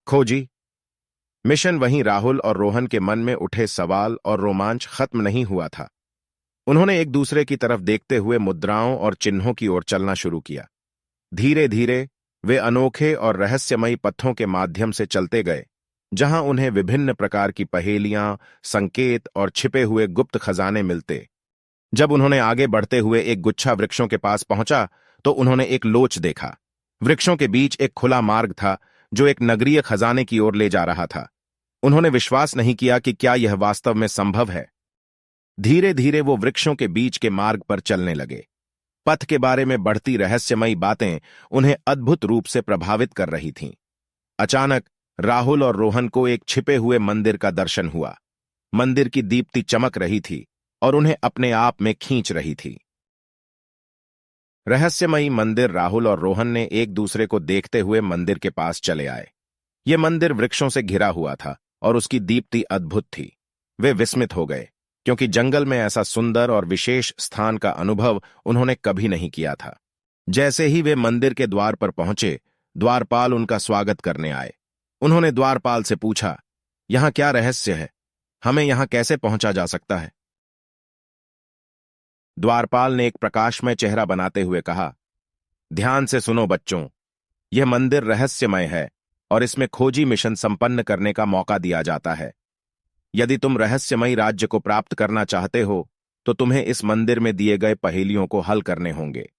खोजी। मिशन वहीं राहुल और रोहन के मन में उठे सवाल और रोमांच खत्म नहीं हुआ था। उन्होंने एक दूसरे की तरफ देखते हुए मुद्राओं और चिन्हों की ओर चलना शुरू किया। धीरे धीरे वे अनोखे और रहस्यमयी पथों के माध्यम से चलते गए, जहां उन्हें विभिन्न प्रकार की पहेलियां, संकेत और छिपे हुए गुप्त खजाने मिलते। जब उन्होंने आगे बढ़ते हुए एक गुच्छा वृक्षों के पास पहुंचा, तो उन्होंने एक लोच देखा। वृक्षों के बीच एक खुला मार्ग था जो एक नगरीय खजाने की ओर ले जा रहा था। उन्होंने विश्वास नहीं किया कि क्या यह वास्तव में संभव है। धीरे धीरे वो वृक्षों के बीच के मार्ग पर चलने लगे। पथ के बारे में बढ़ती रहस्यमयी बातें उन्हें अद्भुत रूप से प्रभावित कर रही थीं। अचानक राहुल और रोहन को एक छिपे हुए मंदिर का दर्शन हुआ। मंदिर की दीप्ति चमक रही थी और उन्हें अपने आप में खींच रही थी। रहस्यमयी मंदिर। राहुल और रोहन ने एक दूसरे को देखते हुए मंदिर के पास चले आए। यह मंदिर वृक्षों से घिरा हुआ था और उसकी दीप्ति अद्भुत थी। वे विस्मित हो गए, क्योंकि जंगल में ऐसा सुंदर और विशेष स्थान का अनुभव उन्होंने कभी नहीं किया था। जैसे ही वे मंदिर के द्वार पर पहुंचे, द्वारपाल उनका स्वागत करने आए। उन्होंने द्वारपाल से पूछा, यहां क्या रहस्य है? हमें यहां कैसे पहुंचा जा सकता है? द्वारपाल ने एक प्रकाशमय चेहरा बनाते हुए कहा, ध्यान से सुनो बच्चों, यह मंदिर रहस्यमय है और इसमें खोजी मिशन संपन्न करने का मौका दिया जाता है। यदि तुम रहस्यमयी राज्य को प्राप्त करना चाहते हो, तो तुम्हें इस मंदिर में दिए गए पहेलियों को हल करने होंगे।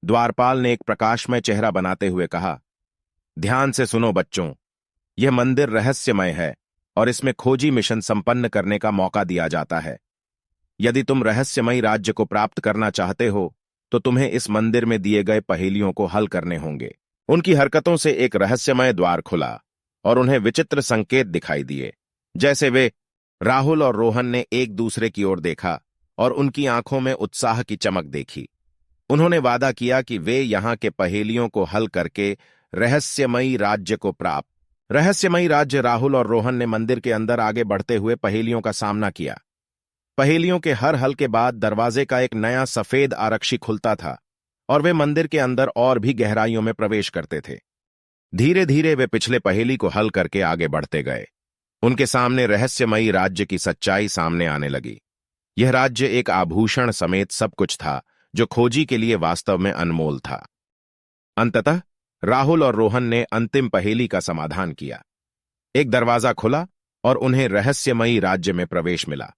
द्वारपाल ने एक प्रकाशमय चेहरा बनाते हुए कहा, ध्यान से सुनो बच्चों, यह मंदिर रहस्यमय है और इसमें खोजी मिशन संपन्न करने का मौका दिया जाता है। यदि तुम रहस्यमयी राज्य को प्राप्त करना चाहते हो, तो तुम्हें इस मंदिर में दिए गए पहेलियों को हल करने होंगे। उनकी हरकतों से एक रहस्यमय द्वार खुला और उन्हें विचित्र संकेत दिखाई दिए। जैसे वे राहुल और रोहन ने एक दूसरे की ओर देखा और उनकी आंखों में उत्साह की चमक देखी। उन्होंने वादा किया कि वे यहां के पहेलियों को हल करके रहस्यमयी राज्य को प्राप्त। रहस्यमयी राज्य। राहुल और रोहन ने मंदिर के अंदर आगे बढ़ते हुए पहेलियों का सामना किया। पहेलियों के हर हल के बाद दरवाजे का एक नया सफेद आरक्षी खुलता था और वे मंदिर के अंदर और भी गहराइयों में प्रवेश करते थे। धीरे धीरे वे पिछले पहेली को हल करके आगे बढ़ते गए। उनके सामने रहस्यमयी राज्य की सच्चाई सामने आने लगी। यह राज्य एक आभूषण समेत सब कुछ था जो खोजी के लिए वास्तव में अनमोल था। अंततः राहुल और रोहन ने अंतिम पहेली का समाधान किया। एक दरवाजा खुला और उन्हें रहस्यमयी राज्य में प्रवेश मिला।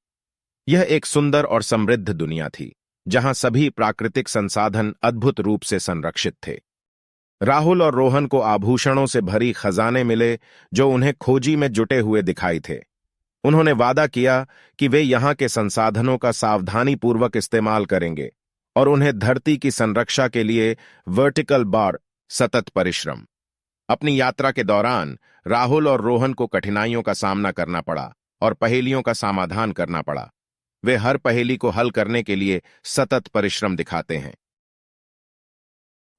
यह एक सुंदर और समृद्ध दुनिया थी, जहां सभी प्राकृतिक संसाधन अद्भुत रूप से संरक्षित थे। राहुल और रोहन को आभूषणों से भरी खजाने मिले जो उन्हें खोजी में जुटे हुए दिखाई थे। उन्होंने वादा किया कि वे यहां के संसाधनों का सावधानीपूर्वक इस्तेमाल करेंगे और उन्हें धरती की संरक्षा के लिए वर्टिकल बार सतत परिश्रम। अपनी यात्रा के दौरान राहुल और रोहन को कठिनाइयों का सामना करना पड़ा और पहेलियों का समाधान करना पड़ा। वे हर पहेली को हल करने के लिए सतत परिश्रम दिखाते हैं।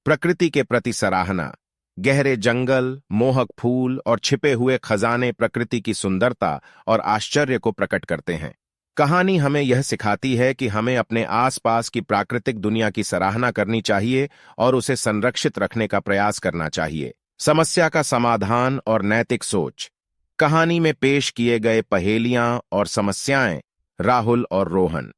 प्रकृति के प्रति सराहना। गहरे जंगल, मोहक फूल और छिपे हुए खजाने प्रकृति की सुंदरता और आश्चर्य को प्रकट करते हैं। कहानी हमें यह सिखाती है कि हमें अपने आसपास की प्राकृतिक दुनिया की सराहना करनी चाहिए और उसे संरक्षित रखने का प्रयास करना चाहिए। समस्या का समाधान और नैतिक सोच। कहानी में पेश किए गए पहेलियां और समस्याएं। राहुल और रोहन